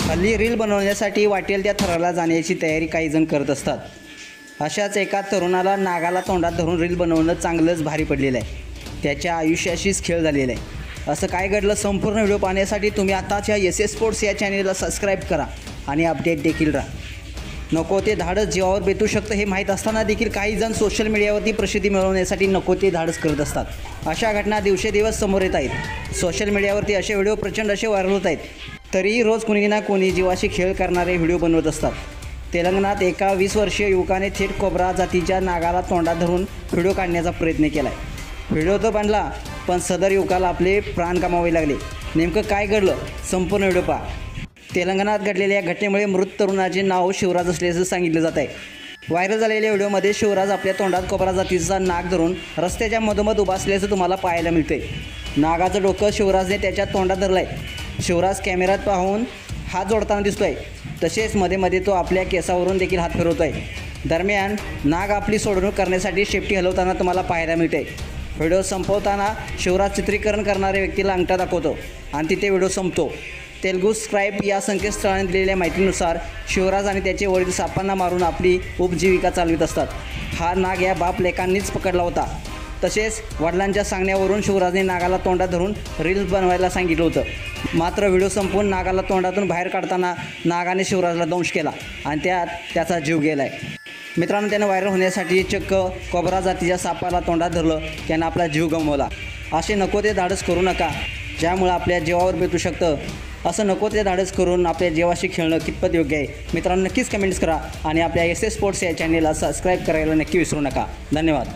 हल्ली रील बनवण्यासाठी वाटेल त्या थराला जाण्याची तयारी काही जण करत असतात. अशाच एका तरुणाला नागाला तोंडात धरून रील बनवणं चांगलंच भारी पडलेलं आहे. त्याच्या आयुष्याशीच खेळ झालेला आहे. असं काय घडलं संपूर्ण व्हिडिओ पाहण्यासाठी तुम्ही आताच्या SS स्पोर्ट्स या चॅनेलला सबस्क्राईब करा आणि अपडेट देखील राहा. नको ते धाडस जीवावर बेतू शकतं हे माहीत असताना देखील काही जण सोशल मीडियावरती प्रसिद्धी मिळवण्यासाठी नको ते धाडस करत असतात. अशा घटना दिवसेदिवस समोर येत आहेत. सोशल मीडियावरती असे व्हिडिओ प्रचंड असे व्हायरल होत आहेत. तरीही रोज कोणी ना कोणी जीवाशी खेळ करणारे व्हिडिओ बनवत असतात. तेलंगणात एका 20 वर्षीय युवकाने थेट कोब्रा जातीच्या नागाला तोंडात धरून व्हिडिओ काढण्याचा प्रयत्न केला आहे. व्हिडिओ तर बनला, पण सदर युवकाला आपले प्राण गमावे लागले. नेमकं काय घडलं संपूर्ण व्हिडिओ पहा. तेलंगणात घडलेल्या या घटनेमुळे मृत तरुणाचे नाव शिवराज असल्याचं सांगितलं जात आहे. व्हायरल झालेल्या व्हिडिओमध्ये शिवराज आपल्या तोंडात कोब्रा जातीचा नाग धरून रस्त्याच्या मधोमध उभा असल्याचं तुम्हाला पाहायला मिळते. नागाचं डोकं शिवराजने त्याच्या तोंडात धरलं आहे. शिवराज कॅमेऱ्यात पाहून हात जोडताना दिसतो आहे. तसेच मध्ये मध्ये तो आपल्या केसावरून देखील हात फिरवतो आहे. दरम्यान नाग आपली सोडवणूक करण्यासाठी शेपटी हलवताना तुम्हाला पाहायला मिळते. व्हिडिओ संपवताना शिवराज चित्रीकरण करणाऱ्या व्यक्तीला अंगठा दाखवतो आणि तिथे व्हिडिओ संपतो. तेलुगू स्क्राईब या संकेतस्थळाने दिलेल्या माहितीनुसार शिवराज आणि त्याचे वडील सापांना मारून आपली उपजीविका चालवित असतात. हा नाग या बाप लेकांनीच पकडला होता. तसेच वडिलांच्या सांगण्यावरून शिवराजने नागाला तोंडात धरून रील्स बनवायला सांगितलं होतं. मात्र व्हिडिओ संपवून नागाला तोंडातून बाहेर काढताना नागाने शिवराजला दंश केला आणि त्यात त्याचा जीव गेला आहे. मित्रांनो, त्यानं व्हायरल होण्यासाठी चक्क कोब्रा जातीच्या सापाला तोंडात धरलं, त्यानं आपला जीव गमावला. असे नको ते धाडस करू नका, ज्यामुळे आपल्या जीवावर बेतू शकतं. असं नको ते धाडस करून आपल्या जीवाशी खेळणं कितपत योग्य आहे. मित्रांनो, नक्कीच कमेंट्स करा आणि आपल्या SS स्पोर्ट्स या चॅनेलला सबस्क्राईब करायला नक्की विसरू नका. धन्यवाद.